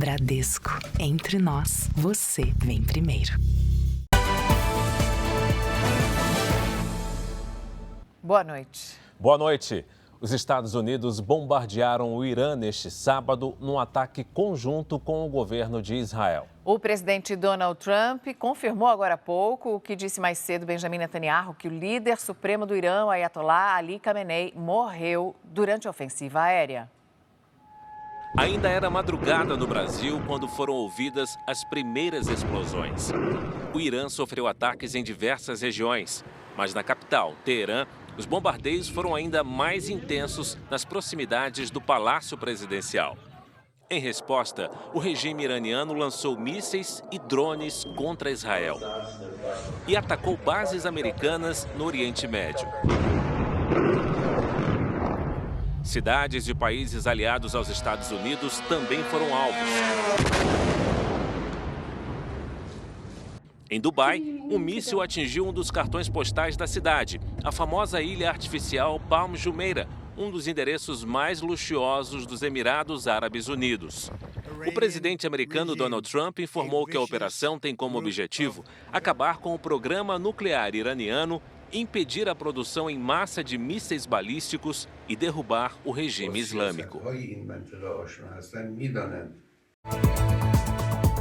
Bradesco. Entre nós, você vem primeiro. Boa noite. Boa noite. Os Estados Unidos bombardearam o Irã neste sábado num ataque conjunto com o governo de Israel. O presidente Donald Trump confirmou agora há pouco o que disse mais cedo Benjamin Netanyahu, que o líder supremo do Irã, Ayatollah Ali Khamenei, morreu durante a ofensiva aérea. Ainda era madrugada no Brasil quando foram ouvidas as primeiras explosões. O Irã sofreu ataques em diversas regiões, mas na capital, Teherã, os bombardeios foram ainda mais intensos nas proximidades do Palácio Presidencial. Em resposta, o regime iraniano lançou mísseis e drones contra Israel e atacou bases americanas no Oriente Médio. Cidades de países aliados aos Estados Unidos também foram alvos. Em Dubai, um míssil atingiu um dos cartões postais da cidade, a famosa ilha artificial Palm Jumeirah, um dos endereços mais luxuosos dos Emirados Árabes Unidos. O presidente americano Donald Trump informou que a operação tem como objetivo acabar com o programa nuclear iraniano, impedir a produção em massa de mísseis balísticos e derrubar o regime islâmico.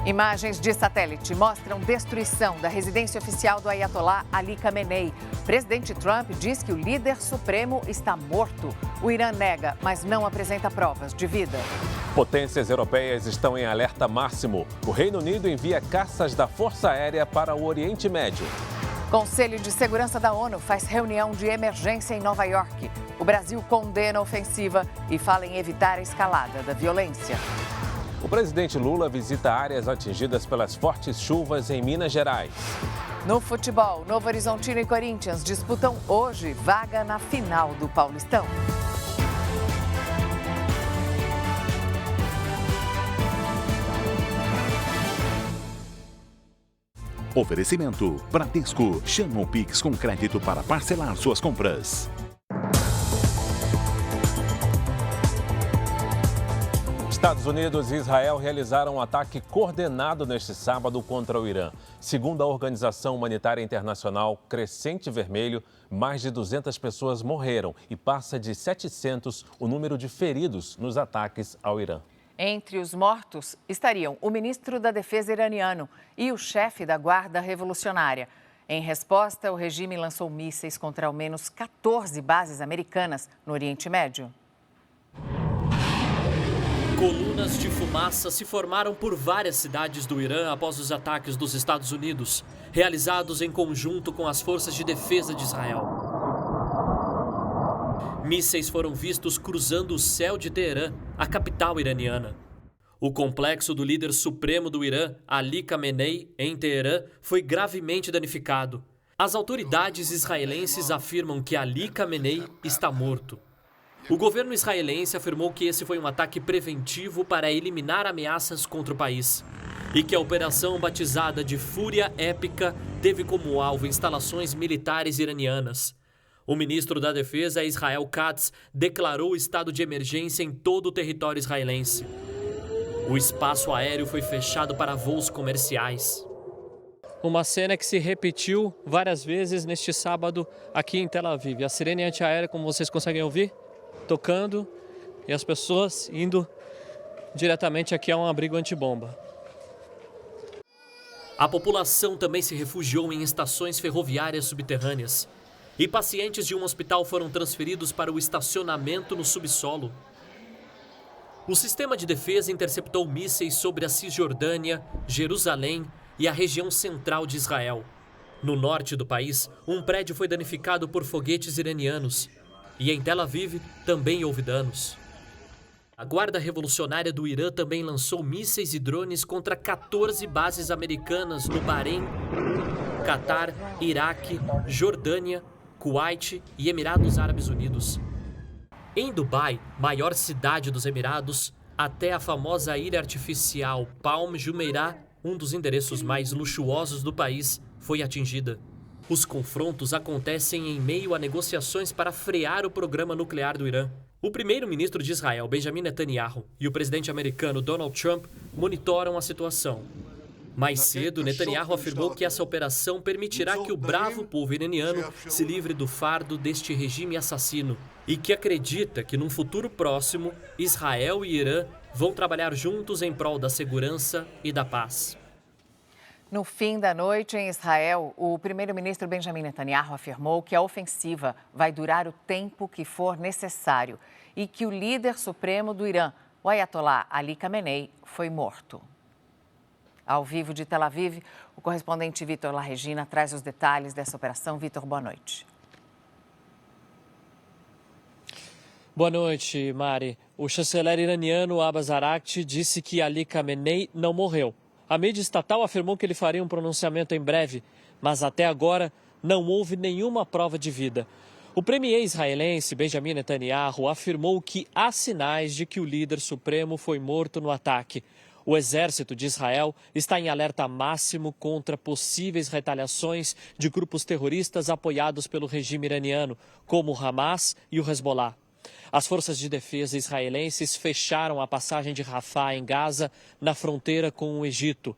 Imagens de satélite mostram destruição da residência oficial do Ayatollah Ali Khamenei. Presidente Trump diz que o líder supremo está morto. O Irã nega, mas não apresenta provas de vida. Potências europeias estão em alerta máximo. O Reino Unido envia caças da Força Aérea para o Oriente Médio. Conselho de Segurança da ONU faz reunião de emergência em Nova York. O Brasil condena a ofensiva e fala em evitar a escalada da violência. O presidente Lula visita áreas atingidas pelas fortes chuvas em Minas Gerais. No futebol, Novo Horizontino e Corinthians disputam hoje vaga na final do Paulistão. Oferecimento Bradesco. Chama o Pix com crédito para parcelar suas compras. Estados Unidos e Israel realizaram um ataque coordenado neste sábado contra o Irã. Segundo a Organização Humanitária Internacional Crescente Vermelho, mais de 200 pessoas morreram e passa de 700 o número de feridos nos ataques ao Irã. Entre os mortos estariam o ministro da Defesa iraniano e o chefe da Guarda Revolucionária. Em resposta, o regime lançou mísseis contra ao menos 14 bases americanas no Oriente Médio. Colunas de fumaça se formaram por várias cidades do Irã após os ataques dos Estados Unidos, realizados em conjunto com as forças de defesa de Israel. Mísseis foram vistos cruzando o céu de Teherã, a capital iraniana. O complexo do líder supremo do Irã, Ali Khamenei, em Teherã, foi gravemente danificado. As autoridades israelenses afirmam que Ali Khamenei está morto. O governo israelense afirmou que esse foi um ataque preventivo para eliminar ameaças contra o país e que a operação batizada de Fúria Épica teve como alvo instalações militares iranianas. O ministro da Defesa, Israel Katz, declarou estado de emergência em todo o território israelense. O espaço aéreo foi fechado para voos comerciais. Uma cena que se repetiu várias vezes neste sábado aqui em Tel Aviv. A sirene antiaérea, como vocês conseguem ouvir, tocando, e as pessoas indo diretamente aqui a um abrigo antibomba. A população também se refugiou em estações ferroviárias subterrâneas. E pacientes de um hospital foram transferidos para o estacionamento no subsolo. O sistema de defesa interceptou mísseis sobre a Cisjordânia, Jerusalém e a região central de Israel. No norte do país, um prédio foi danificado por foguetes iranianos. E em Tel Aviv também houve danos. A Guarda Revolucionária do Irã também lançou mísseis e drones contra 14 bases americanas no Bahrein, Catar, Iraque, Jordânia, Kuwait e Emirados Árabes Unidos. Em Dubai, maior cidade dos Emirados, até a famosa ilha artificial Palm Jumeirah, um dos endereços mais luxuosos do país, foi atingida. Os confrontos acontecem em meio a negociações para frear o programa nuclear do Irã. O primeiro-ministro de Israel, Benjamin Netanyahu, e o presidente americano Donald Trump monitoram a situação. Mais cedo, Netanyahu afirmou que essa operação permitirá que o bravo povo iraniano se livre do fardo deste regime assassino e que acredita que, num futuro próximo, Israel e Irã vão trabalhar juntos em prol da segurança e da paz. No fim da noite, em Israel, o primeiro-ministro Benjamin Netanyahu afirmou que a ofensiva vai durar o tempo que for necessário e que o líder supremo do Irã, o Ayatollah Ali Khamenei, foi morto. Ao vivo de Tel Aviv, o correspondente Vitor La Regina traz os detalhes dessa operação. Vitor, boa noite. Boa noite, Mari. O chanceler iraniano Abbas Araghchi disse que Ali Khamenei não morreu. A mídia estatal afirmou que ele faria um pronunciamento em breve, mas até agora não houve nenhuma prova de vida. O premier israelense Benjamin Netanyahu afirmou que há sinais de que o líder supremo foi morto no ataque. O exército de Israel está em alerta máximo contra possíveis retaliações de grupos terroristas apoiados pelo regime iraniano, como o Hamas e o Hezbollah. As forças de defesa israelenses fecharam a passagem de Rafah, em Gaza, na fronteira com o Egito.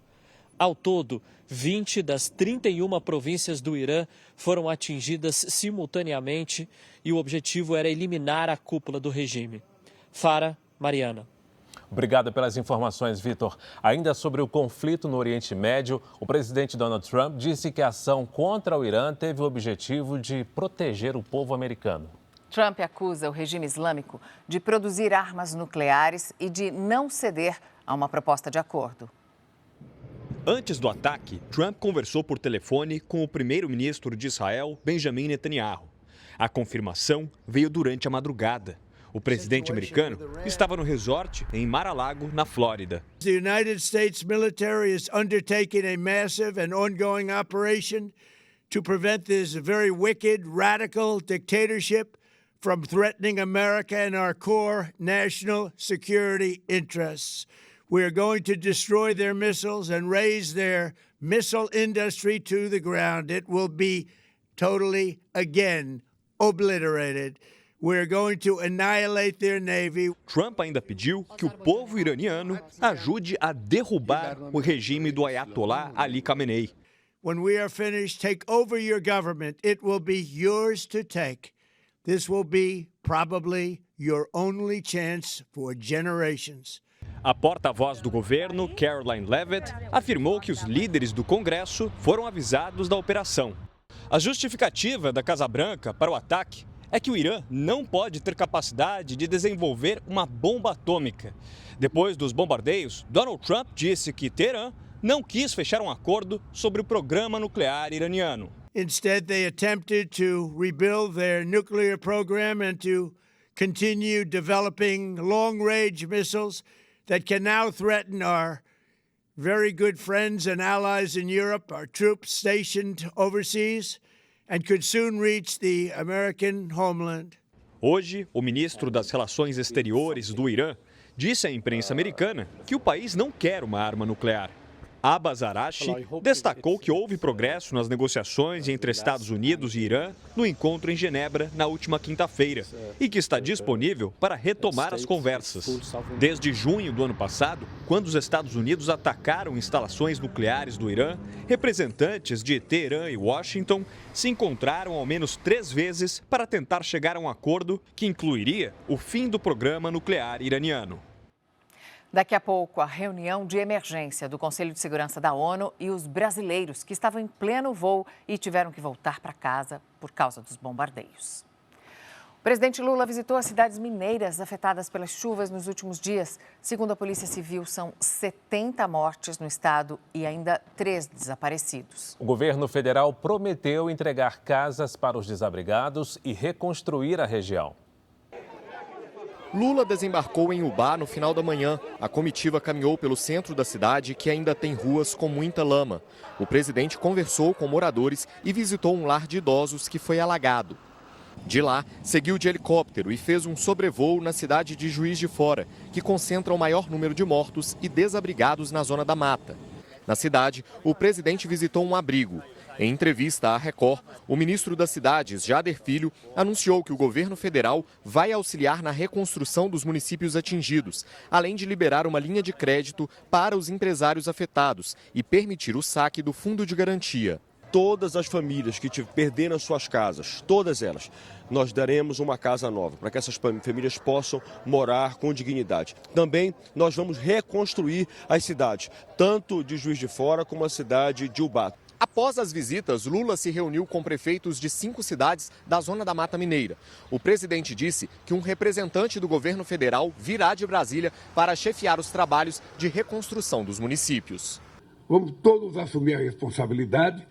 Ao todo, 20 das 31 províncias do Irã foram atingidas simultaneamente e o objetivo era eliminar a cúpula do regime. Fara, Mariana. Obrigado pelas informações, Vitor. Ainda sobre o conflito no Oriente Médio, o presidente Donald Trump disse que a ação contra o Irã teve o objetivo de proteger o povo americano. Trump acusa o regime islâmico de produzir armas nucleares e de não ceder a uma proposta de acordo. Antes do ataque, Trump conversou por telefone com o primeiro-ministro de Israel, Benjamin Netanyahu. A confirmação veio durante a madrugada. O presidente americano estava no resort em Mar-a-Lago, na Flórida. The United States military is undertaking a massive and ongoing operation to prevent this very wicked, radical dictatorship from threatening America and our core national security interests. We are going to destroy their missiles and raise their missile industry to the ground. It will be totally, again, obliterated. We're going to annihilate their navy. Trump ainda pediu que o povo iraniano ajude a derrubar o regime do Ayatollah Ali Khamenei. When we are finished, take over your government. It will be yours to take. This will be probably your only chance for generations. A porta-voz do governo, Caroline Leavitt, afirmou que os líderes do Congresso foram avisados da operação. A justificativa da Casa Branca para o ataque é que o Irã não pode ter capacidade de desenvolver uma bomba atômica. Depois dos bombardeios, Donald Trump disse que Teherã não quis fechar um acordo sobre o programa nuclear iraniano. Instead, they attempted to rebuild their nuclear program and to continue developing long-range missiles that can now threaten our very good friends and allies in Europe, our troops stationed overseas, and could soon reach the American homeland. Hoje, o ministro das Relações Exteriores do Irã disse à imprensa americana que o país não quer uma arma nuclear. Abbas Araghchi destacou que houve progresso nas negociações entre Estados Unidos e Irã no encontro em Genebra na última quinta-feira e que está disponível para retomar as conversas. Desde junho do ano passado, quando os Estados Unidos atacaram instalações nucleares do Irã, representantes de Teherã e Washington se encontraram ao menos 3 vezes para tentar chegar a um acordo que incluiria o fim do programa nuclear iraniano. Daqui a pouco, a reunião de emergência do Conselho de Segurança da ONU e os brasileiros que estavam em pleno voo e tiveram que voltar para casa por causa dos bombardeios. O presidente Lula visitou as cidades mineiras afetadas pelas chuvas nos últimos dias. Segundo a Polícia Civil, são 70 mortes no estado e ainda 3 desaparecidos. O governo federal prometeu entregar casas para os desabrigados e reconstruir a região. Lula desembarcou em Ubá no final da manhã. A comitiva caminhou pelo centro da cidade, que ainda tem ruas com muita lama. O presidente conversou com moradores e visitou um lar de idosos que foi alagado. De lá, seguiu de helicóptero e fez um sobrevoo na cidade de Juiz de Fora, que concentra o maior número de mortos e desabrigados na zona da mata. Na cidade, o presidente visitou um abrigo. Em entrevista à Record, o ministro das Cidades, Jader Filho, anunciou que o governo federal vai auxiliar na reconstrução dos municípios atingidos, além de liberar uma linha de crédito para os empresários afetados e permitir o saque do Fundo de Garantia. Todas as famílias que perderam as suas casas, todas elas, nós daremos uma casa nova, para que essas famílias possam morar com dignidade. Também nós vamos reconstruir as cidades, tanto de Juiz de Fora como a cidade de Ubá. Após as visitas, Lula se reuniu com prefeitos de 5 cidades da Zona da Mata Mineira. O presidente disse que um representante do governo federal virá de Brasília para chefiar os trabalhos de reconstrução dos municípios. Vamos todos assumir a responsabilidade.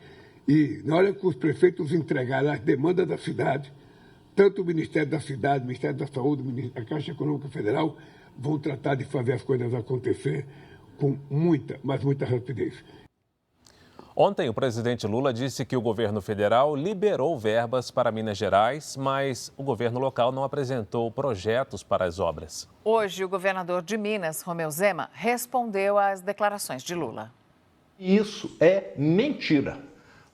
E na hora que os prefeitos entregarem as demandas da cidade, tanto o Ministério da Cidade, o Ministério da Saúde, a Caixa Econômica Federal, vão tratar de fazer as coisas acontecer com muita, mas muita rapidez. Ontem, o presidente Lula disse que o governo federal liberou verbas para Minas Gerais, mas o governo local não apresentou projetos para as obras. Hoje, o governador de Minas, Romeu Zema, respondeu às declarações de Lula. Isso é mentira.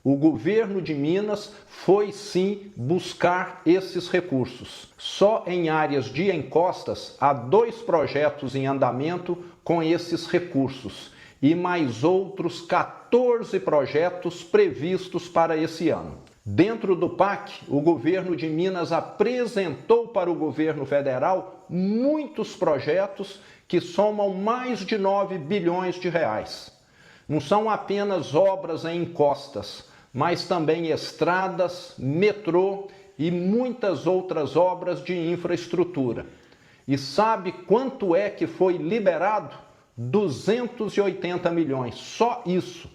O governo de Minas foi, sim, buscar esses recursos. Só em áreas de encostas há 2 projetos em andamento com esses recursos e mais outros 14 projetos previstos para esse ano. Dentro do PAC, o governo de Minas apresentou para o governo federal muitos projetos que somam mais de 9 bilhões de reais. Não são apenas obras em encostas, mas também estradas, metrô e muitas outras obras de infraestrutura. E sabe quanto é que foi liberado? 280 milhões, só isso.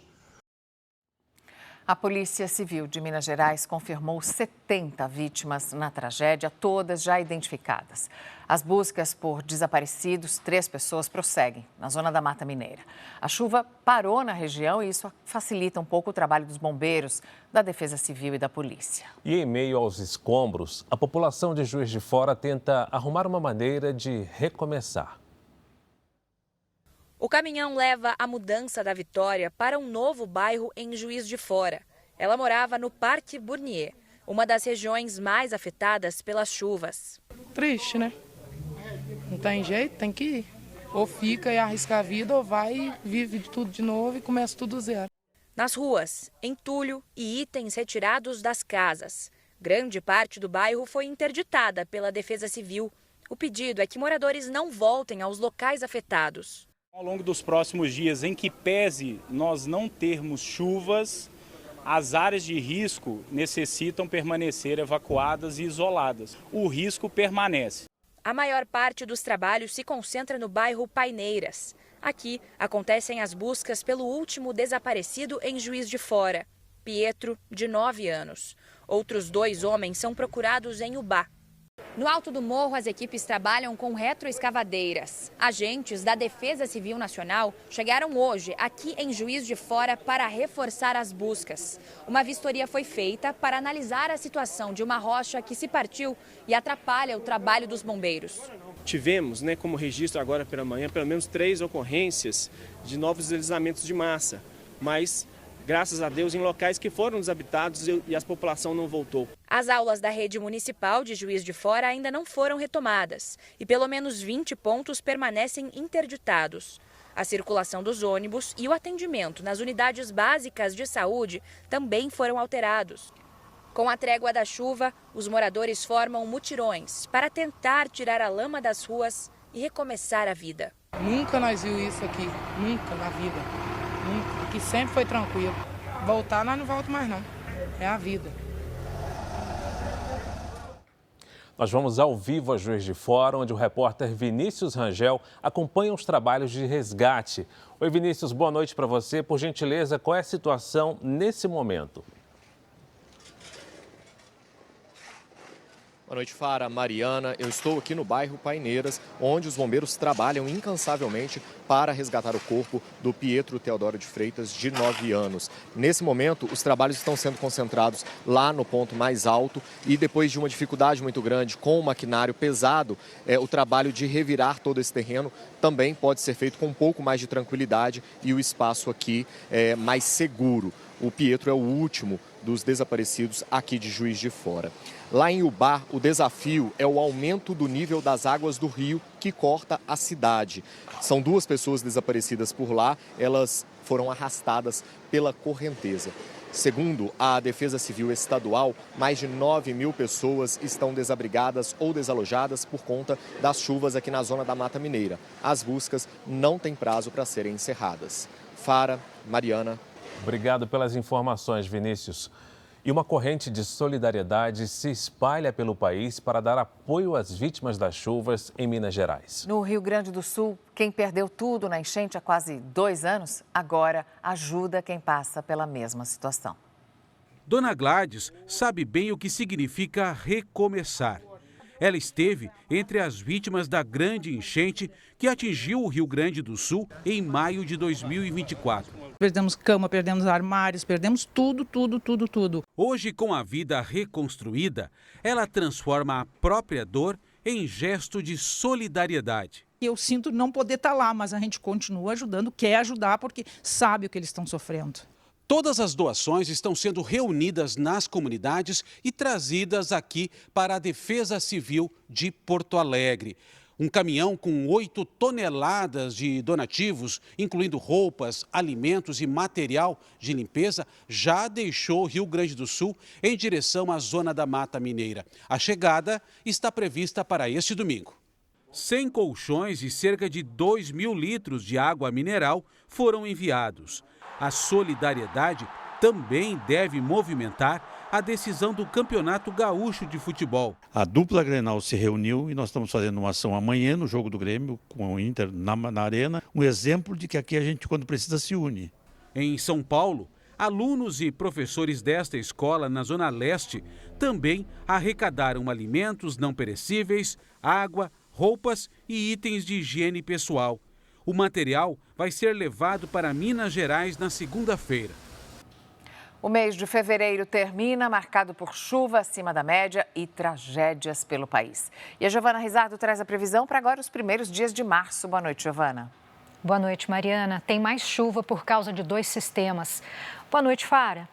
A Polícia Civil de Minas Gerais confirmou 70 vítimas na tragédia, todas já identificadas. As buscas por desaparecidos, 3 pessoas, prosseguem na zona da Mata Mineira. A chuva parou na região e isso facilita um pouco o trabalho dos bombeiros, da Defesa Civil e da polícia. E em meio aos escombros, a população de Juiz de Fora tenta arrumar uma maneira de recomeçar. O caminhão leva a mudança da Vitória para um novo bairro em Juiz de Fora. Ela morava no Parque Burnier, uma das regiões mais afetadas pelas chuvas. Triste, né? Não tem jeito, tem que ir. Ou fica e arrisca a vida, ou vai e vive tudo de novo e começa tudo zero. Nas ruas, entulho e itens retirados das casas. Grande parte do bairro foi interditada pela Defesa Civil. O pedido é que moradores não voltem aos locais afetados. Ao longo dos próximos dias, em que pese nós não termos chuvas, as áreas de risco necessitam permanecer evacuadas e isoladas. O risco permanece. A maior parte dos trabalhos se concentra no bairro Paineiras. Aqui acontecem as buscas pelo último desaparecido em Juiz de Fora, Pietro, de 9 anos. Outros 2 homens são procurados em Ubá. No alto do morro, as equipes trabalham com retroescavadeiras. Agentes da Defesa Civil Nacional chegaram hoje aqui em Juiz de Fora para reforçar as buscas. Uma vistoria foi feita para analisar a situação de uma rocha que se partiu e atrapalha o trabalho dos bombeiros. Tivemos, como registro agora pela manhã, pelo menos 3 ocorrências de novos deslizamentos de massa, mas graças a Deus, em locais que foram desabitados e a população não voltou. As aulas da rede municipal de Juiz de Fora ainda não foram retomadas e pelo menos 20 pontos permanecem interditados. A circulação dos ônibus e o atendimento nas unidades básicas de saúde também foram alterados. Com a trégua da chuva, os moradores formam mutirões para tentar tirar a lama das ruas e recomeçar a vida. Nunca nós vimos isso aqui, nunca na vida. Aqui sempre foi tranquilo. Voltar, nós não voltamos mais não. É a vida. Nós vamos ao vivo a Juiz de Fora, onde o repórter Vinícius Rangel acompanha os trabalhos de resgate. Oi, Vinícius, boa noite para você. Por gentileza, qual é a situação nesse momento? Boa noite, Fara, Mariana. Eu estou aqui no bairro Paineiras, onde os bombeiros trabalham incansavelmente para resgatar o corpo do Pietro Teodoro de Freitas, de 9 anos. Nesse momento, os trabalhos estão sendo concentrados lá no ponto mais alto e depois de uma dificuldade muito grande com o maquinário pesado, o trabalho de revirar todo esse terreno também pode ser feito com um pouco mais de tranquilidade e o espaço aqui mais seguro. O Pietro é o último dos desaparecidos aqui de Juiz de Fora. Lá em Ubá, o desafio é o aumento do nível das águas do rio que corta a cidade. São 2 pessoas desaparecidas por lá, elas foram arrastadas pela correnteza. Segundo a Defesa Civil Estadual, mais de 9.000 pessoas estão desabrigadas ou desalojadas por conta das chuvas aqui na zona da Mata Mineira. As buscas não têm prazo para serem encerradas. Fara, Mariana. Obrigado pelas informações, Vinícius. E uma corrente de solidariedade se espalha pelo país para dar apoio às vítimas das chuvas em Minas Gerais. No Rio Grande do Sul, quem perdeu tudo na enchente há quase 2 anos, agora ajuda quem passa pela mesma situação. Dona Gladys sabe bem o que significa recomeçar. Ela esteve entre as vítimas da grande enchente que atingiu o Rio Grande do Sul em maio de 2024. Perdemos cama, perdemos armários, perdemos tudo. Hoje, com a vida reconstruída, ela transforma a própria dor em gesto de solidariedade. Eu sinto não poder estar lá, mas a gente continua ajudando, quer ajudar porque sabe o que eles estão sofrendo. Todas as doações estão sendo reunidas nas comunidades e trazidas aqui para a Defesa Civil de Porto Alegre. Um caminhão com 8 toneladas de donativos, incluindo roupas, alimentos e material de limpeza, já deixou Rio Grande do Sul em direção à zona da Mata Mineira. A chegada está prevista para este domingo. 100 colchões e cerca de 2.000 litros de água mineral foram enviados. A solidariedade também deve movimentar a decisão do Campeonato Gaúcho de Futebol. A dupla Grenal se reuniu e nós estamos fazendo uma ação amanhã no jogo do Grêmio com o Inter na Arena. Um exemplo de que aqui a gente, quando precisa, se une. Em São Paulo, alunos e professores desta escola na Zona Leste também arrecadaram alimentos não perecíveis, água, roupas e itens de higiene pessoal. O material vai ser levado para Minas Gerais na segunda-feira. O mês de fevereiro termina marcado por chuva acima da média e tragédias pelo país. E a Giovana Rizardo traz a previsão para agora os primeiros dias de março. Boa noite, Giovana. Boa noite, Mariana. Tem mais chuva por causa de 2 sistemas. Boa noite, Fara.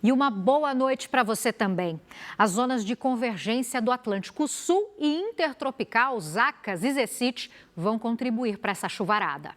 E uma boa noite para você também. As zonas de convergência do Atlântico Sul e intertropical, Zacas e Zecite, vão contribuir para essa chuvarada.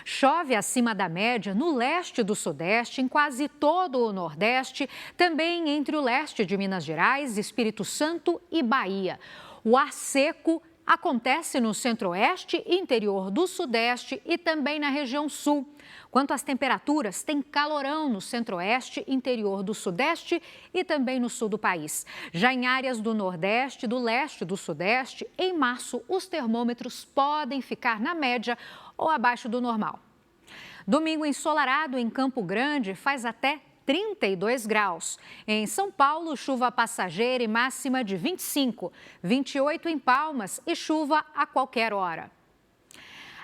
Chove acima da média no leste do Sudeste, em quase todo o Nordeste, também entre o leste de Minas Gerais, Espírito Santo e Bahia. O ar seco acontece no Centro-Oeste, interior do Sudeste e também na região Sul. Quanto às temperaturas, tem calorão no Centro-Oeste, interior do Sudeste e também no sul do país. Já em áreas do Nordeste, do Leste e do Sudeste, em março, os termômetros podem ficar na média ou abaixo do normal. Domingo ensolarado em Campo Grande faz até 32 graus. Em São Paulo, chuva passageira e máxima de 25, 28 em Palmas e chuva a qualquer hora.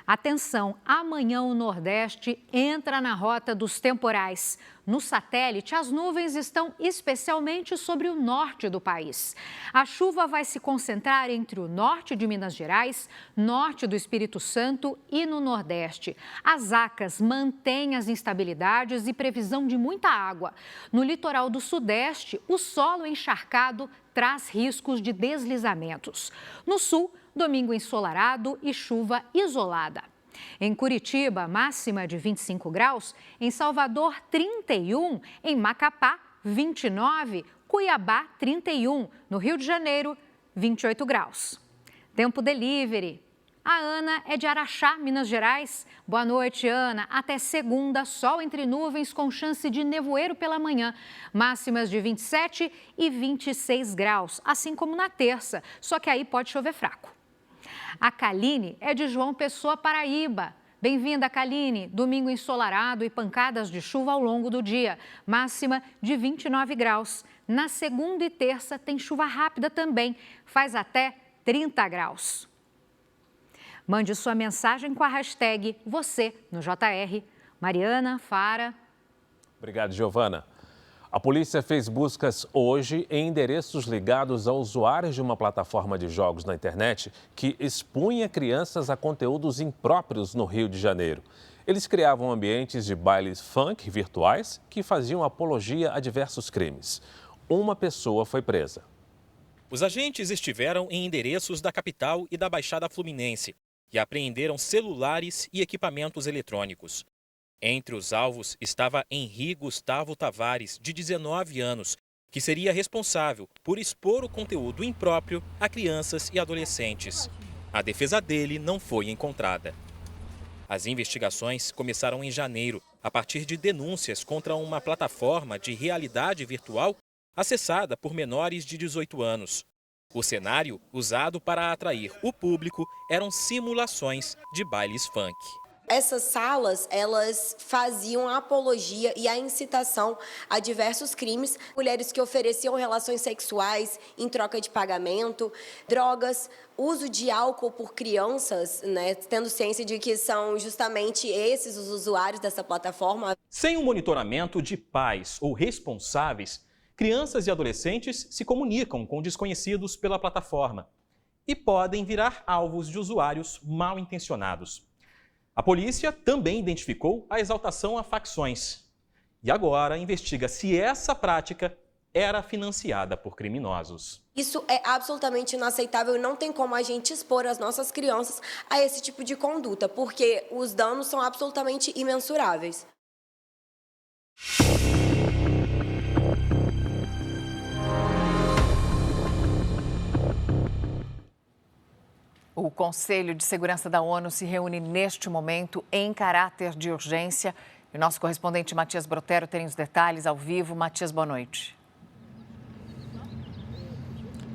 Atenção, amanhã o Nordeste entra na rota dos temporais. No satélite, as nuvens estão especialmente sobre o norte do país. A chuva vai se concentrar entre o norte de Minas Gerais, norte do Espírito Santo e no Nordeste. As Zacas mantêm as instabilidades e previsão de muita água. No litoral do Sudeste, o solo encharcado traz riscos de deslizamentos. No Sul, domingo ensolarado e chuva isolada. Em Curitiba, máxima de 25 graus. Em Salvador, 31. Em Macapá, 29. Cuiabá, 31. No Rio de Janeiro, 28 graus. Tempo delivery. A Ana é de Araxá, Minas Gerais. Boa noite, Ana. Até segunda, sol entre nuvens com chance de nevoeiro pela manhã. Máximas de 27 e 26 graus, assim como na terça, só que aí pode chover fraco. A Kaline é de João Pessoa, Paraíba. Bem-vinda, Kaline. Domingo ensolarado e pancadas de chuva ao longo do dia. Máxima de 29 graus. Na segunda e terça tem chuva rápida também. Faz até 30 graus. Mande sua mensagem com a hashtag você no JR. Mariana, Fara. Obrigado, Giovana. A polícia fez buscas hoje em endereços ligados a usuários de uma plataforma de jogos na internet que expunha crianças a conteúdos impróprios no Rio de Janeiro. Eles criavam ambientes de bailes funk virtuais que faziam apologia a diversos crimes. Uma pessoa foi presa. Os agentes estiveram em endereços da capital e da Baixada Fluminense e apreenderam celulares e equipamentos eletrônicos. Entre os alvos estava Henri Gustavo Tavares, de 19 anos, que seria responsável por expor o conteúdo impróprio a crianças e adolescentes. A defesa dele não foi encontrada. As investigações começaram em janeiro, a partir de denúncias contra uma plataforma de realidade virtual acessada por menores de 18 anos. O cenário usado para atrair o público eram simulações de bailes funk. Essas salas, elas faziam a apologia e a incitação a diversos crimes. Mulheres que ofereciam relações sexuais em troca de pagamento, drogas, uso de álcool por crianças, né, tendo ciência de que são justamente esses os usuários dessa plataforma. Sem o monitoramento de pais ou responsáveis, crianças e adolescentes se comunicam com desconhecidos pela plataforma e podem virar alvos de usuários mal intencionados. A polícia também identificou a exaltação a facções e agora investiga se essa prática era financiada por criminosos. Isso é absolutamente inaceitável e não tem como a gente expor as nossas crianças a esse tipo de conduta, porque os danos são absolutamente imensuráveis. O Conselho de Segurança da ONU se reúne neste momento em caráter de urgência. E o nosso correspondente Matias Brotero tem os detalhes ao vivo. Matias, boa noite.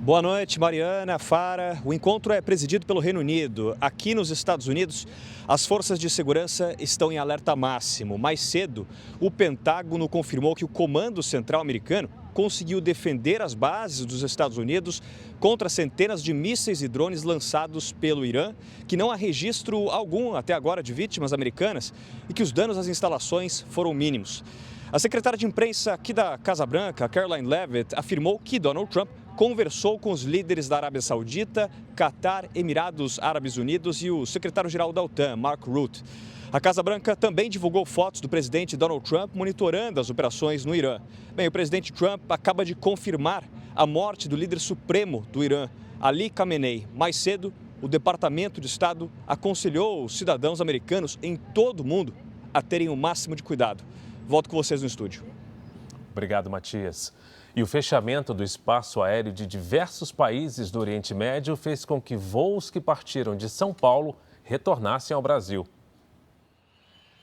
Boa noite, Mariana, Fara. O encontro é presidido pelo Reino Unido. Aqui nos Estados Unidos, as forças de segurança estão em alerta máximo. Mais cedo, o Pentágono confirmou que o Comando Central americano conseguiu defender as bases dos Estados Unidos contra centenas de mísseis e drones lançados pelo Irã, que não há registro algum até agora de vítimas americanas e que os danos às instalações foram mínimos. A secretária de imprensa aqui da Casa Branca, Karoline Leavitt, afirmou que Donald Trump conversou com os líderes da Arábia Saudita, Catar, Emirados Árabes Unidos e o secretário-geral da OTAN, Mark Rutte. A Casa Branca também divulgou fotos do presidente Donald Trump monitorando as operações no Irã. Bem, o presidente Trump acaba de confirmar a morte do líder supremo do Irã, Ali Khamenei. Mais cedo, o Departamento de Estado aconselhou os cidadãos americanos em todo o mundo a terem o máximo de cuidado. Volto com vocês no estúdio. Obrigado, Matias. E o fechamento do espaço aéreo de diversos países do Oriente Médio fez com que voos que partiram de São Paulo retornassem ao Brasil.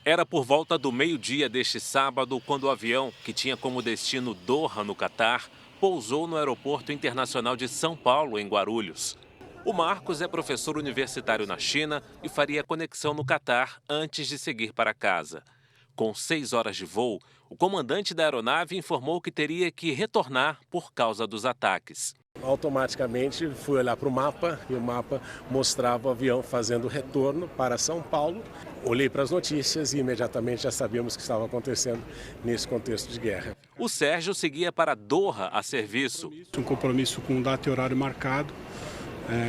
Era por volta do meio-dia deste sábado quando o avião, que tinha como destino Doha, no Catar, pousou no Aeroporto Internacional de São Paulo, em Guarulhos. O Marcos é professor universitário na China e faria conexão no Catar antes de seguir para casa. Com 6 horas de voo, o comandante da aeronave informou que teria que retornar por causa dos ataques. Automaticamente fui olhar para o mapa e o mapa mostrava o avião fazendo retorno para São Paulo. Olhei para as notícias e imediatamente já sabíamos o que estava acontecendo nesse contexto de guerra. O Sérgio seguia para Doha a serviço. Um compromisso com data e horário marcado,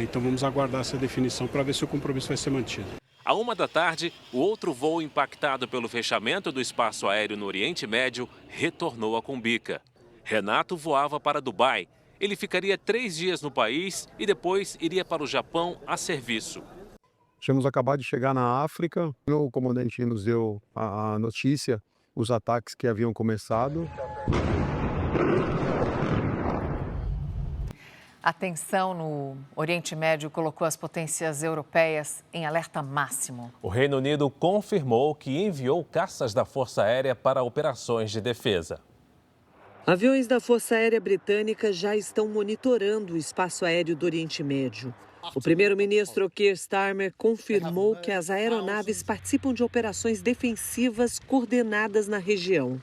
então vamos aguardar essa definição para ver se o compromisso vai ser mantido. À 1 da tarde, o outro voo impactado pelo fechamento do espaço aéreo no Oriente Médio retornou a Cumbica. Renato voava para Dubai. Ele ficaria 3 dias no país e depois iria para o Japão a serviço. Tínhamos acabado de chegar na África. O comandante nos deu a notícia, os ataques que haviam começado. A tensão no Oriente Médio colocou as potências europeias em alerta máximo. O Reino Unido confirmou que enviou caças da Força Aérea para operações de defesa. Aviões da Força Aérea Britânica já estão monitorando o espaço aéreo do Oriente Médio. O primeiro-ministro Keir Starmer confirmou que as aeronaves participam de operações defensivas coordenadas na região.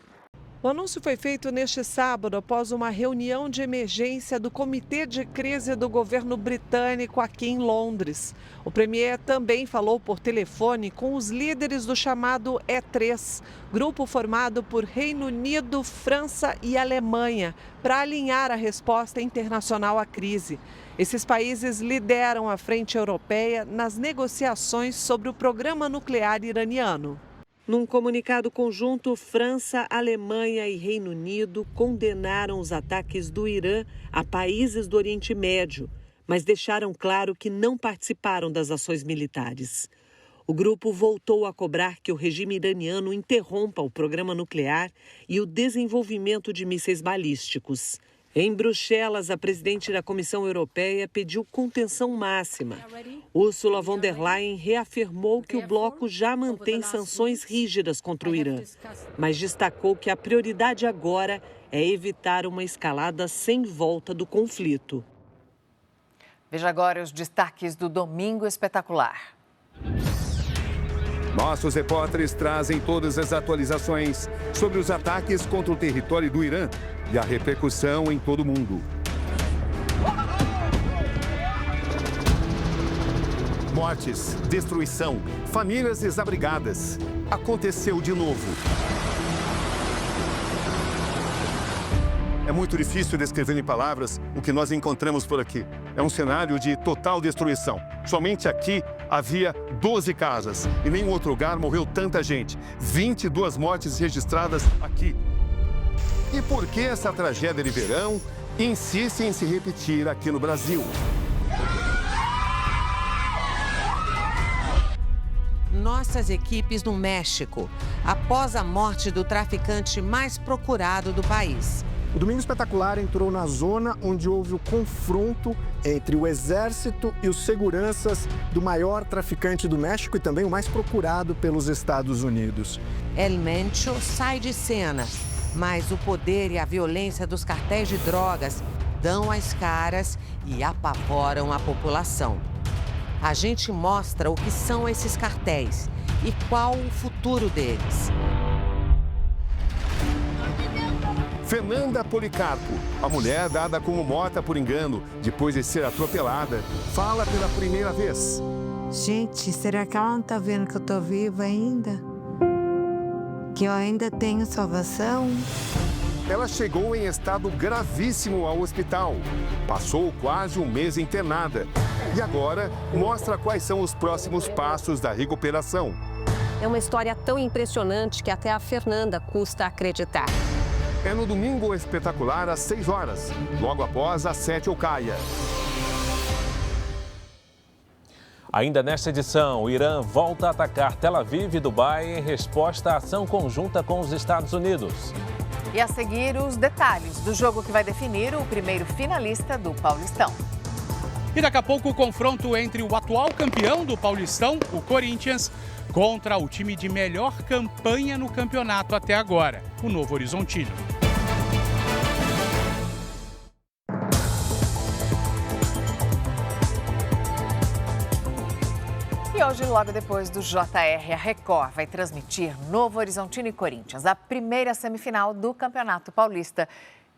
O anúncio foi feito neste sábado após uma reunião de emergência do Comitê de Crise do governo britânico aqui em Londres. O premier também falou por telefone com os líderes do chamado E3, grupo formado por Reino Unido, França e Alemanha, para alinhar a resposta internacional à crise. Esses países lideram a frente europeia nas negociações sobre o programa nuclear iraniano. Num comunicado conjunto, França, Alemanha e Reino Unido condenaram os ataques do Irã a países do Oriente Médio, mas deixaram claro que não participaram das ações militares. O grupo voltou a cobrar que o regime iraniano interrompa o programa nuclear e o desenvolvimento de mísseis balísticos. Em Bruxelas, a presidente da Comissão Europeia pediu contenção máxima. Ursula von der Leyen reafirmou que o bloco já mantém sanções rígidas contra o Irã, mas destacou que a prioridade agora é evitar uma escalada sem volta do conflito. Veja agora os destaques do Domingo Espetacular. Nossos repórteres trazem todas as atualizações sobre os ataques contra o território do Irã e a repercussão em todo o mundo. Mortes, destruição, famílias desabrigadas. Aconteceu de novo. É muito difícil descrever em palavras o que nós encontramos por aqui. É um cenário de total destruição. Somente aqui havia 12 casas. Em nenhum outro lugar morreu tanta gente. 22 mortes registradas aqui. E por que essa tragédia de verão insiste em se repetir aqui no Brasil? Nossas equipes no México, após a morte do traficante mais procurado do país. O Domingo Espetacular entrou na zona onde houve o confronto entre o exército e os seguranças do maior traficante do México e também o mais procurado pelos Estados Unidos. El Mencho sai de cena, mas o poder e a violência dos cartéis de drogas dão as caras e apavoram a população. A gente mostra o que são esses cartéis e qual o futuro deles. Fernanda Policarpo, a mulher dada como morta por engano depois de ser atropelada, fala pela primeira vez. Gente, será que ela não tá vendo que eu tô viva ainda? Que eu ainda tenho salvação? Ela chegou em estado gravíssimo ao hospital. Passou quase um mês internada. E agora mostra quais são os próximos passos da recuperação. É uma história tão impressionante que até a Fernanda custa acreditar. É no Domingo Espetacular, às 6 horas, logo após às 7 ou caia. Ainda nesta edição, o Irã volta a atacar Tel Aviv e Dubai em resposta à ação conjunta com os Estados Unidos. E a seguir, os detalhes do jogo que vai definir o primeiro finalista do Paulistão. E daqui a pouco o confronto entre o atual campeão do Paulistão, o Corinthians, contra o time de melhor campanha no campeonato até agora, o Novo Horizontino. E hoje, logo depois do JR, a Record vai transmitir Novo Horizontino e Corinthians, a primeira semifinal do Campeonato Paulista.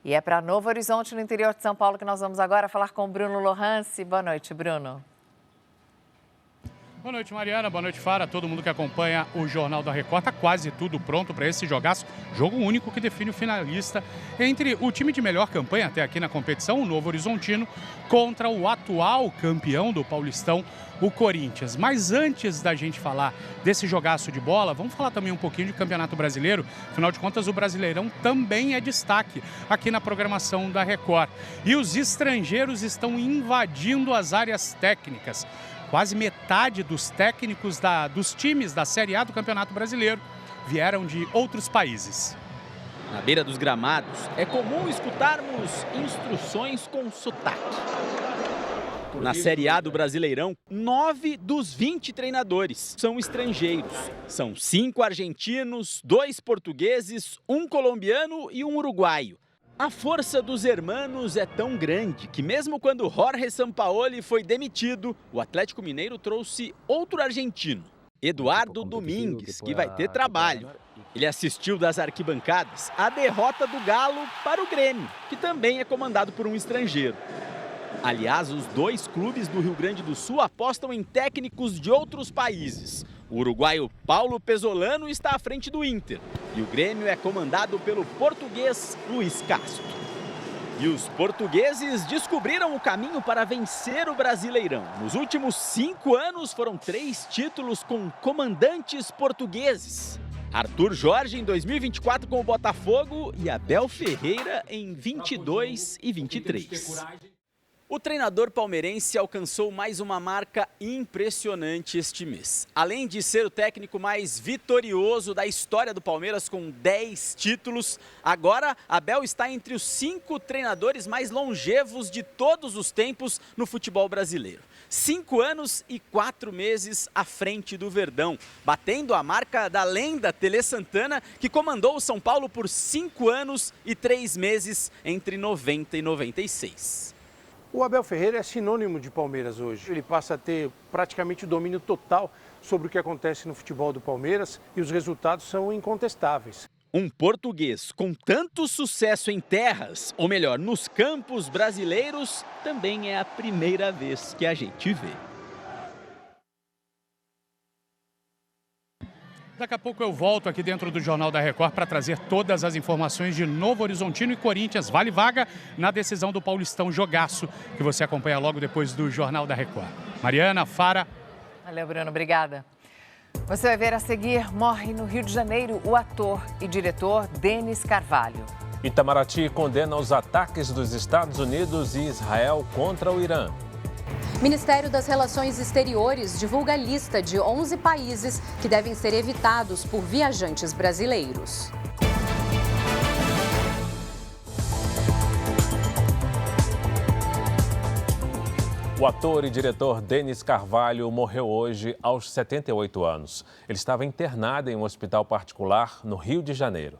E é para Novo Horizonte, no interior de São Paulo, que nós vamos agora falar com o Bruno Lohance. Boa noite, Bruno. Boa noite, Mariana. Boa noite, Fara. Todo mundo que acompanha o Jornal da Record. Está quase tudo pronto para esse jogaço. Jogo único que define o finalista entre o time de melhor campanha até aqui na competição, o Novo Horizontino, contra o atual campeão do Paulistão, o Corinthians. Mas antes da gente falar desse jogaço de bola, vamos falar também um pouquinho de Campeonato Brasileiro. Afinal de contas, o Brasileirão também é destaque aqui na programação da Record. E os estrangeiros estão invadindo as áreas técnicas. Quase metade dos técnicos dos times da Série A do Campeonato Brasileiro vieram de outros países. Na beira dos gramados, é comum escutarmos instruções com sotaque. Na Série A do Brasileirão, 9 dos 20 treinadores são estrangeiros. São 5 argentinos, 2 portugueses, 1 colombiano e 1 uruguaio. A força dos hermanos é tão grande que mesmo quando Jorge Sampaoli foi demitido, o Atlético Mineiro trouxe outro argentino, Eduardo Domingues, que vai ter trabalho. Ele assistiu das arquibancadas a derrota do Galo para o Grêmio, que também é comandado por um estrangeiro. Aliás, os 2 clubes do Rio Grande do Sul apostam em técnicos de outros países. O uruguaio Paulo Pesolano está à frente do Inter e o Grêmio é comandado pelo português Luiz Castro. E os portugueses descobriram o caminho para vencer o Brasileirão. Nos últimos 5 anos foram 3 títulos com comandantes portugueses. Arthur Jorge em 2024 com o Botafogo e Abel Ferreira em 22 e 23. O treinador palmeirense alcançou mais uma marca impressionante este mês. Além de ser o técnico mais vitorioso da história do Palmeiras com 10 títulos, agora Abel está entre os 5 treinadores mais longevos de todos os tempos no futebol brasileiro. 5 anos e 4 meses à frente do Verdão, batendo a marca da lenda Tele Santana, que comandou o São Paulo por 5 anos e 3 meses entre 90 e 96. O Abel Ferreira é sinônimo de Palmeiras hoje. Ele passa a ter praticamente o domínio total sobre o que acontece no futebol do Palmeiras e os resultados são incontestáveis. Um português com tanto sucesso em terras, ou melhor, nos campos brasileiros, também é a primeira vez que a gente vê. Daqui a pouco eu volto aqui dentro do Jornal da Record para trazer todas as informações de Novo Horizontino e Corinthians. Vale vaga na decisão do Paulistão, jogaço, que você acompanha logo depois do Jornal da Record. Mariana, Fara. Valeu, Bruno. Obrigada. Você vai ver a seguir, morre no Rio de Janeiro o ator e diretor Denis Carvalho. Itamaraty condena os ataques dos Estados Unidos e Israel contra o Irã. Ministério das Relações Exteriores divulga a lista de 11 países que devem ser evitados por viajantes brasileiros. O ator e diretor Denis Carvalho morreu hoje aos 78 anos. Ele estava internado em um hospital particular no Rio de Janeiro.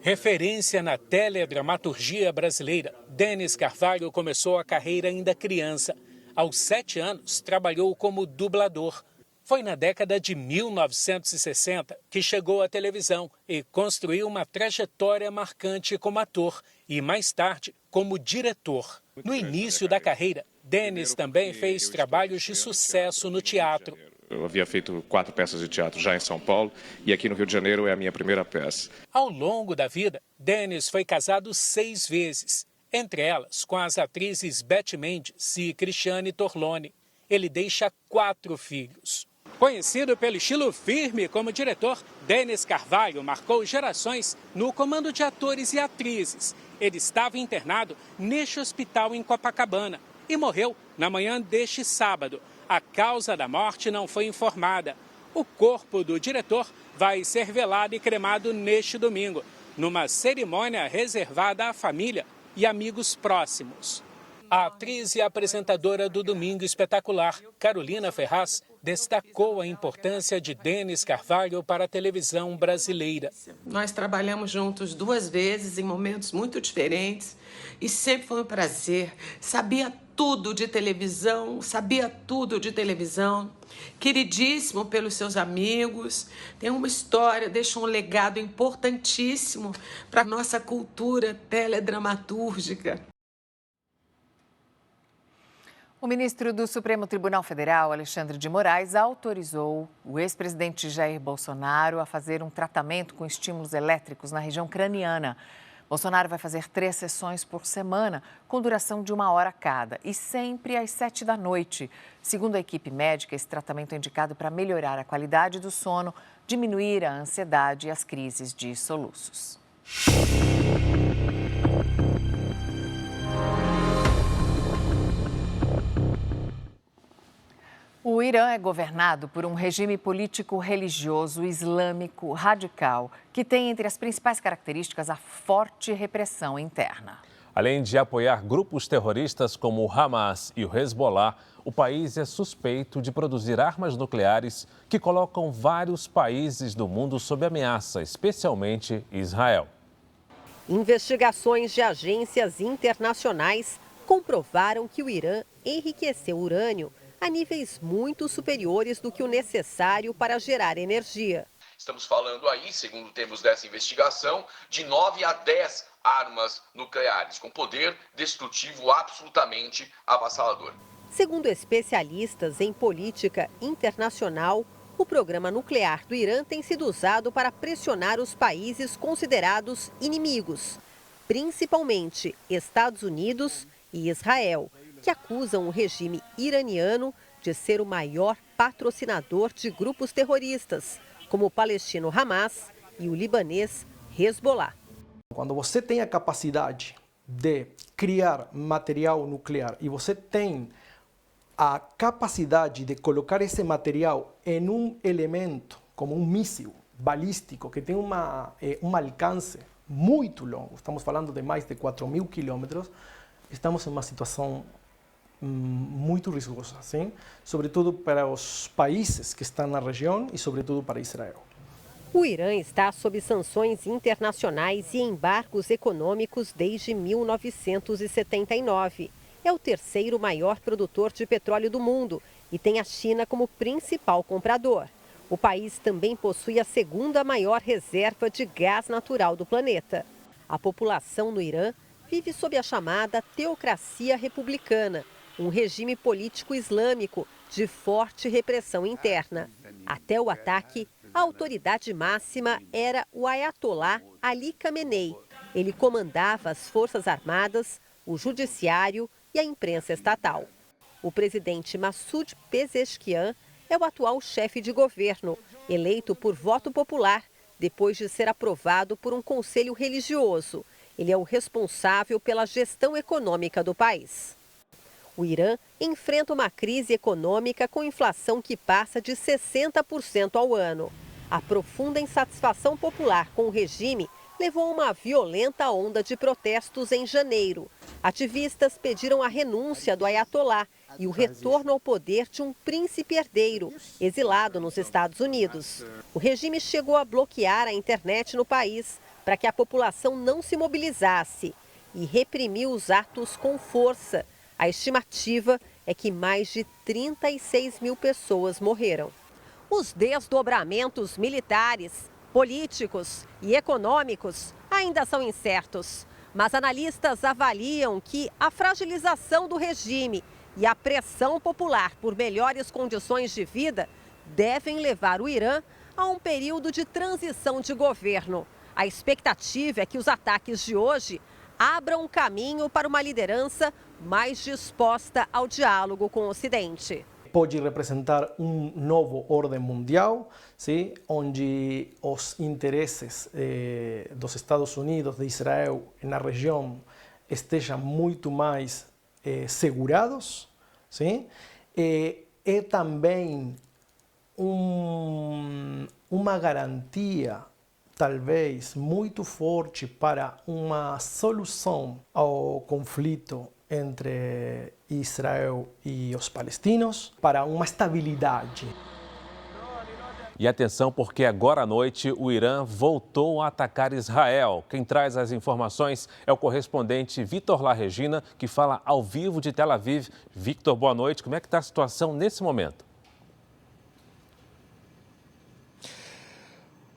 Referência na teledramaturgia brasileira, Denis Carvalho começou a carreira ainda criança. Aos 7 anos, trabalhou como dublador. Foi na década de 1960 que chegou à televisão e construiu uma trajetória marcante como ator e, mais tarde, como diretor. No início da carreira, Denis também fez trabalhos de sucesso no teatro. Eu havia feito 4 peças de teatro já em São Paulo e aqui no Rio de Janeiro é a minha primeira peça. Ao longo da vida, Denis foi casado 6 vezes, entre elas com as atrizes Beth Mendes e Cristiane Torlone. Ele deixa 4 filhos. Conhecido pelo estilo firme como diretor, Denis Carvalho marcou gerações no comando de atores e atrizes. Ele estava internado neste hospital em Copacabana e morreu na manhã deste sábado. A causa da morte não foi informada. O corpo do diretor vai ser velado e cremado neste domingo, numa cerimônia reservada à família e amigos próximos. A atriz e apresentadora do Domingo Espetacular, Carolina Ferraz, destacou a importância de Denis Carvalho para a televisão brasileira. Nós trabalhamos juntos 2 vezes em momentos muito diferentes e sempre foi um prazer. Sabia tudo de televisão, queridíssimo pelos seus amigos, tem uma história, deixa um legado importantíssimo para a nossa cultura teledramatúrgica. O ministro do Supremo Tribunal Federal, Alexandre de Moraes, autorizou o ex-presidente Jair Bolsonaro a fazer um tratamento com estímulos elétricos na região craniana. Bolsonaro vai fazer 3 sessões por semana, com duração de 1 hora cada, e sempre às 7 da noite. Segundo a equipe médica, esse tratamento é indicado para melhorar a qualidade do sono, diminuir a ansiedade e as crises de soluços. O Irã é governado por um regime político-religioso islâmico radical, que tem entre as principais características a forte repressão interna. Além de apoiar grupos terroristas como o Hamas e o Hezbollah, o país é suspeito de produzir armas nucleares que colocam vários países do mundo sob ameaça, especialmente Israel. Investigações de agências internacionais comprovaram que o Irã enriqueceu urânio a níveis muito superiores do que o necessário para gerar energia. Estamos falando aí, segundo termos dessa investigação, de 9 a 10 armas nucleares, com poder destrutivo absolutamente avassalador. Segundo especialistas em política internacional, o programa nuclear do Irã tem sido usado para pressionar os países considerados inimigos, principalmente Estados Unidos e Israel, que acusam o regime iraniano de ser o maior patrocinador de grupos terroristas, como o palestino Hamas e o libanês Hezbollah. Quando você tem a capacidade de criar material nuclear e você tem a capacidade de colocar esse material em um elemento como um míssil balístico que tem um alcance muito longo, estamos falando de mais de 4.000 quilômetros, estamos em uma situação muito riscosa, sim? Sobretudo para os países que estão na região e sobretudo para Israel. O Irã está sob sanções internacionais e embargos econômicos desde 1979. É o terceiro maior produtor de petróleo do mundo e tem a China como principal comprador. O país também possui a segunda maior reserva de gás natural do planeta. A população no Irã vive sob a chamada teocracia republicana, um regime político islâmico de forte repressão interna. Até o ataque, a autoridade máxima era o Ayatollah Ali Khamenei. Ele comandava as Forças Armadas, o Judiciário e a imprensa estatal. O presidente Massoud Pezeshkian é o atual chefe de governo, eleito por voto popular, depois de ser aprovado por um conselho religioso. Ele é o responsável pela gestão econômica do país. O Irã enfrenta uma crise econômica com inflação que passa de 60% ao ano. A profunda insatisfação popular com o regime levou a uma violenta onda de protestos em janeiro. Ativistas pediram a renúncia do Ayatollah e o retorno ao poder de um príncipe herdeiro, exilado nos Estados Unidos. O regime chegou a bloquear a internet no país para que a população não se mobilizasse e reprimiu os atos com força. A estimativa é que mais de 36 mil pessoas morreram. Os desdobramentos militares, políticos e econômicos ainda são incertos, mas analistas avaliam que a fragilização do regime e a pressão popular por melhores condições de vida devem levar o Irã a um período de transição de governo. A expectativa é que os ataques de hoje abram um caminho para uma liderança mais disposta ao diálogo com o Ocidente. Pode representar um novo ordem mundial, sim? Onde os interesses dos Estados Unidos, de Israel na região estejam muito mais segurados, sim? É também uma garantia, talvez, muito forte para uma solução ao conflito entre Israel e os palestinos, para uma estabilidade. E atenção, porque agora à noite o Irã voltou a atacar Israel. Quem traz as informações é o correspondente Victor La Regina, que fala ao vivo de Tel Aviv. Victor, boa noite. Como é que está a situação nesse momento?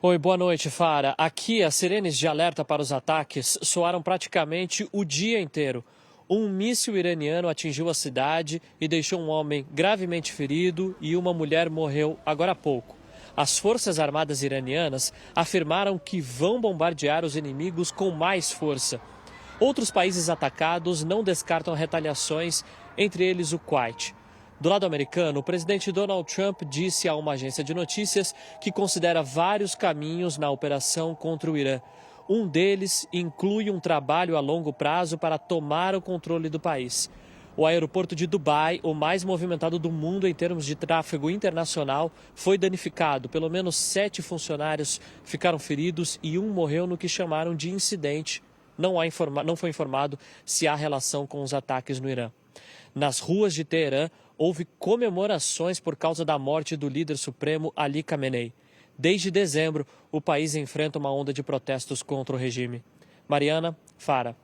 Oi, boa noite, Fara. Aqui as sirenes de alerta para os ataques soaram praticamente o dia inteiro. Um míssil iraniano atingiu a cidade e deixou um homem gravemente ferido e uma mulher morreu agora há pouco. As Forças Armadas iranianas afirmaram que vão bombardear os inimigos com mais força. Outros países atacados não descartam retaliações, entre eles o Kuwait. Do lado americano, o presidente Donald Trump disse a uma agência de notícias que considera vários caminhos na operação contra o Irã. Um deles inclui um trabalho a longo prazo para tomar o controle do país. O aeroporto de Dubai, o mais movimentado do mundo em termos de tráfego internacional, foi danificado. Pelo menos 7 funcionários ficaram feridos e um morreu no que chamaram de incidente. Não foi informado se há relação com os ataques no Irã. Nas ruas de Teherã, houve comemorações por causa da morte do líder supremo Ali Khamenei. Desde dezembro, o país enfrenta uma onda de protestos contra o regime. Mariana, Fara.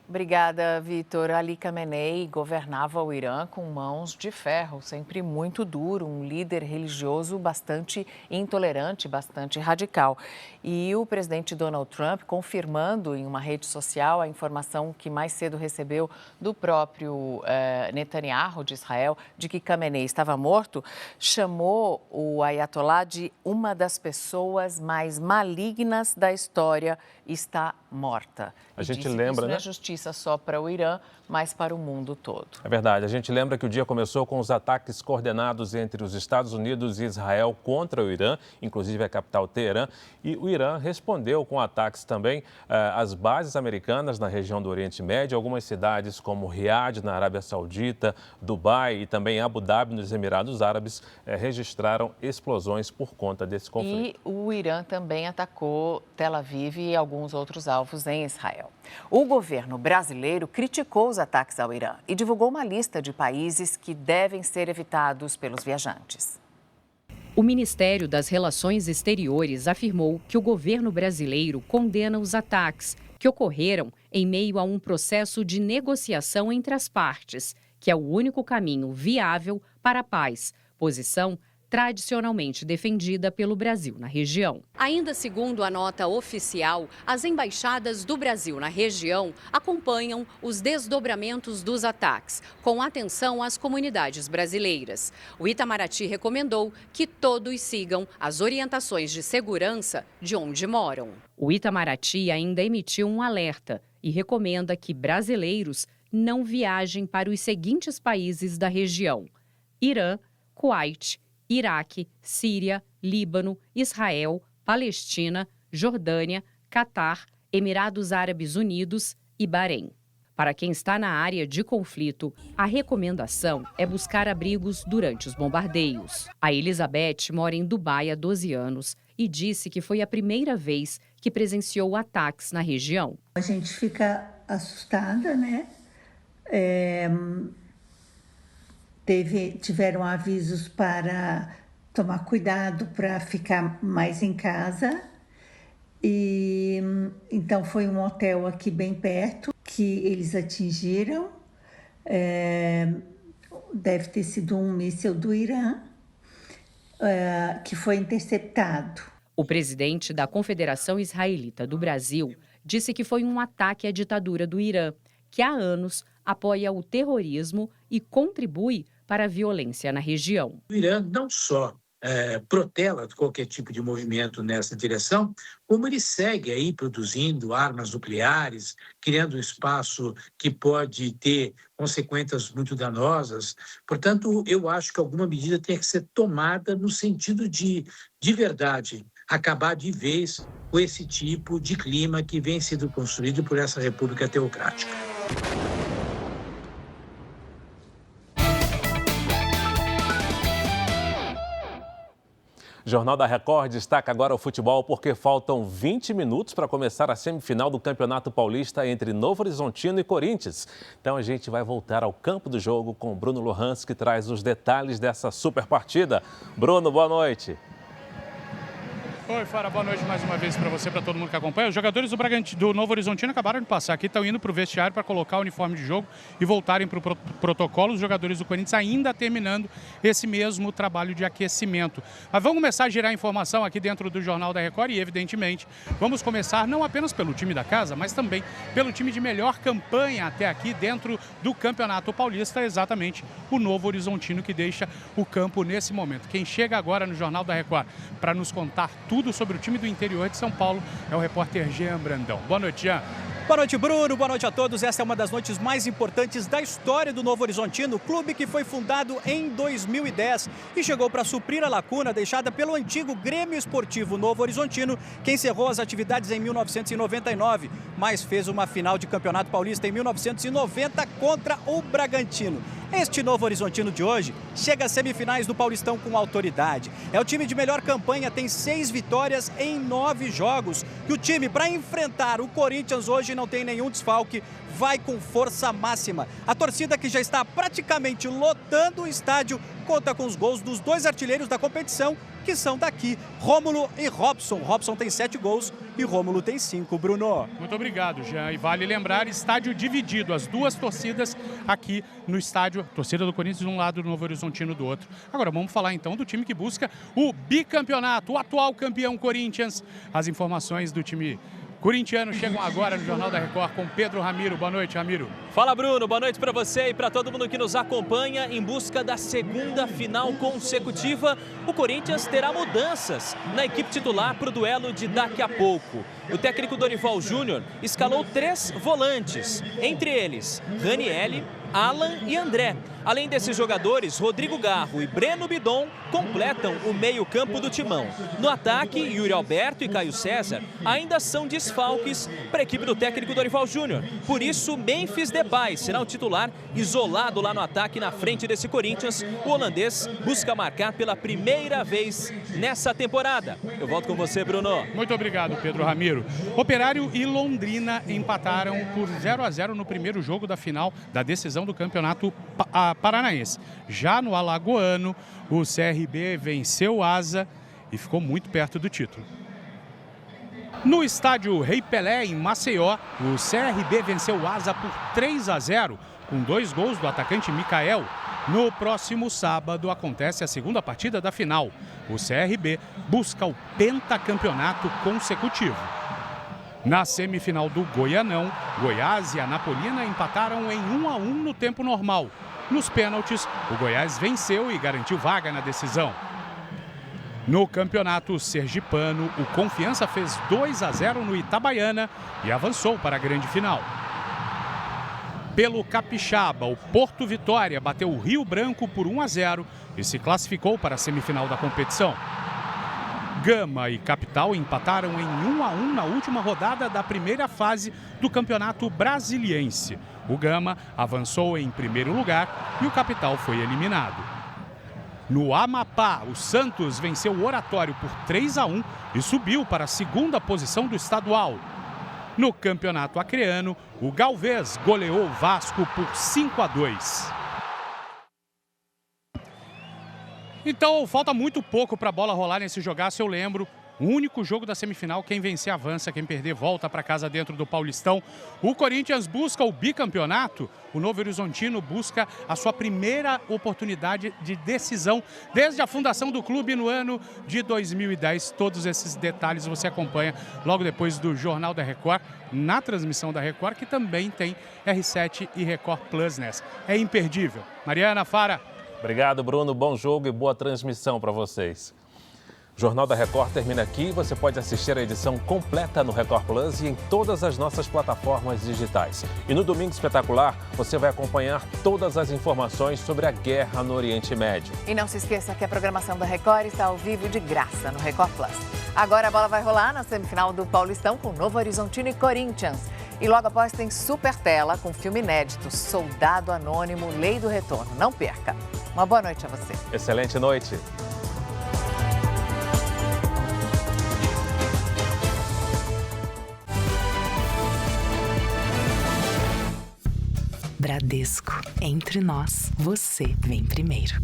Obrigada, Vitor. Ali Khamenei governava o Irã com mãos de ferro, sempre muito duro, um líder religioso bastante intolerante, bastante radical. E o presidente Donald Trump, confirmando em uma rede social a informação que mais cedo recebeu do próprio Netanyahu de Israel, de que Khamenei estava morto, chamou o Ayatollah de uma das pessoas mais malignas da história, está morta. A gente lembra, né? Justiça injustiça só para o Irã, mas para o mundo todo. É verdade. A gente lembra que o dia começou com os ataques coordenados entre os Estados Unidos e Israel contra o Irã, inclusive a capital Teherã. E o Irã respondeu com ataques também às bases americanas na região do Oriente Médio. Algumas cidades como Riad, na Arábia Saudita, Dubai e também Abu Dhabi, nos Emirados Árabes, registraram explosões por conta desse conflito. E o Irã também atacou Tel Aviv e alguns outros alvos em Israel. O governo brasileiro criticou os ataques ao Irã e divulgou uma lista de países que devem ser evitados pelos viajantes. O Ministério das Relações Exteriores afirmou que o governo brasileiro condena os ataques que ocorreram em meio a um processo de negociação entre as partes, que é o único caminho viável para a paz, posição tradicionalmente defendida pelo Brasil na região. Ainda segundo a nota oficial, as embaixadas do Brasil na região acompanham os desdobramentos dos ataques, com atenção às comunidades brasileiras. O Itamaraty recomendou que todos sigam as orientações de segurança de onde moram. O Itamaraty ainda emitiu um alerta e recomenda que brasileiros não viajem para os seguintes países da região: Irã, Kuwait, Iraque, Síria, Líbano, Israel, Palestina, Jordânia, Catar, Emirados Árabes Unidos e Bahrein. Para quem está na área de conflito, a recomendação é buscar abrigos durante os bombardeios. A Elizabeth mora em Dubai há 12 anos e disse que foi a primeira vez que presenciou ataques na região. A gente fica assustada, né? Tiveram avisos para tomar cuidado, para ficar mais em casa. E então foi um hotel aqui bem perto que eles atingiram. Deve ter sido um míssil do Irã que foi interceptado. O presidente da Confederação Israelita do Brasil disse que foi um ataque à ditadura do Irã, que há anos apoia o terrorismo e contribui para a violência na região. O Irã não só protela qualquer tipo de movimento nessa direção, como ele segue aí produzindo armas nucleares, criando um espaço que pode ter consequências muito danosas. Portanto, eu acho que alguma medida tem que ser tomada no sentido de verdade, acabar de vez com esse tipo de clima que vem sendo construído por essa república teocrática. Jornal da Record destaca agora o futebol porque faltam 20 minutos para começar a semifinal do Campeonato Paulista entre Novo Horizontino e Corinthians. Então a gente vai voltar ao campo do jogo com Bruno Lohans, que traz os detalhes dessa super partida. Bruno, boa noite. Oi, Fara, boa noite mais uma vez para você, para todo mundo que acompanha. Os jogadores do Novo Horizontino acabaram de passar aqui, estão indo para o vestiário para colocar o uniforme de jogo e voltarem para o protocolo. Os jogadores do Corinthians ainda terminando esse mesmo trabalho de aquecimento. Mas vamos começar a girar informação aqui dentro do Jornal da Record e, evidentemente, vamos começar não apenas pelo time da casa, mas também pelo time de melhor campanha até aqui dentro do Campeonato Paulista, exatamente o Novo Horizontino, que deixa o campo nesse momento. Quem chega agora no Jornal da Record para nos contar tudo sobre o time do interior de São Paulo é o repórter Jean Brandão. Boa noite, Jean. Boa noite, Bruno. Boa noite a todos. Essa é uma das noites mais importantes da história do Novo Horizontino, clube que foi fundado em 2010 e chegou para suprir a lacuna deixada pelo antigo Grêmio Esportivo Novo Horizontino, que encerrou as atividades em 1999, mas fez uma final de Campeonato Paulista em 1990 contra o Bragantino. Este Novo Horizontino de hoje chega às semifinais do Paulistão com autoridade. É o time de melhor campanha, tem 6 vitórias em 9 jogos. E o time, para enfrentar o Corinthians hoje, não tem nenhum desfalque, vai com força máxima. A torcida, que já está praticamente lotando o estádio, conta com os gols dos 2 artilheiros da competição, que são daqui, Rômulo e Robson. Robson tem 7 gols e Rômulo tem 5, Bruno. Muito obrigado, Jean. E vale lembrar, estádio dividido, as 2 torcidas aqui no estádio, torcida do Corinthians de um lado e do Novo Horizontino do outro. Agora vamos falar então do time que busca o bicampeonato, o atual campeão Corinthians. As informações do time corintianos chegam agora no Jornal da Record com Pedro Ramiro. Boa noite, Ramiro. Fala, Bruno. Boa noite para você e para todo mundo que nos acompanha. Em busca da segunda final consecutiva, o Corinthians terá mudanças na equipe titular para o duelo de daqui a pouco. O técnico Dorival Júnior escalou 3 volantes, entre eles Ranieri, Alan e André. Além desses jogadores, Rodrigo Garro e Breno Bidon completam o meio-campo do timão. No ataque, Yuri Alberto e Caio César ainda são desfalques para a equipe do técnico Dorival Júnior. Por isso, Memphis Depay será o titular isolado lá no ataque na frente desse Corinthians. O holandês busca marcar pela primeira vez nessa temporada. Eu volto com você, Bruno. Muito obrigado, Pedro Ramiro. Operário e Londrina empataram por 0-0 no primeiro jogo da final da decisão do campeonato paranaense. Já no Alagoano, o CRB venceu o Asa e ficou muito perto do título. No estádio Rei Pelé, em Maceió, o CRB venceu o Asa por 3-0, com 2 gols do atacante Mikael. No próximo sábado acontece a segunda partida da final. O CRB busca o pentacampeonato consecutivo. Na semifinal do Goianão, Goiás e Anapolina empataram em 1-1 no tempo normal. Nos pênaltis, o Goiás venceu e garantiu vaga na decisão. No campeonato sergipano, o Confiança fez 2-0 no Itabaiana e avançou para a grande final. Pelo Capixaba, o Porto Vitória bateu o Rio Branco por 1-0 e se classificou para a semifinal da competição. Gama e Capital empataram em 1-1 na última rodada da primeira fase do Campeonato Brasiliense. O Gama avançou em primeiro lugar e o Capital foi eliminado. No Amapá, o Santos venceu o Oratório por 3-1 e subiu para a segunda posição do estadual. No Campeonato Acreano, o Galvez goleou o Vasco por 5-2. Então, falta muito pouco para a bola rolar nesse jogaço, eu lembro. O único jogo da semifinal, quem vencer avança, quem perder volta para casa dentro do Paulistão. O Corinthians busca o bicampeonato, o Novo Horizontino busca a sua primeira oportunidade de decisão desde a fundação do clube no ano de 2010. Todos esses detalhes você acompanha logo depois do Jornal da Record, na transmissão da Record, que também tem R7 e Record Plus nessa. É imperdível. Mariana, Fara. Obrigado, Bruno. Bom jogo e boa transmissão para vocês. O Jornal da Record termina aqui. Você pode assistir a edição completa no Record Plus e em todas as nossas plataformas digitais. E no Domingo Espetacular, você vai acompanhar todas as informações sobre a guerra no Oriente Médio. E não se esqueça que a programação da Record está ao vivo de graça no Record Plus. Agora a bola vai rolar na semifinal do Paulistão com Novo Horizontino e Corinthians. E logo após tem super tela com filme inédito, Soldado Anônimo, Lei do Retorno. Não perca. Uma boa noite a você. Excelente noite. Bradesco. Entre nós, você vem primeiro.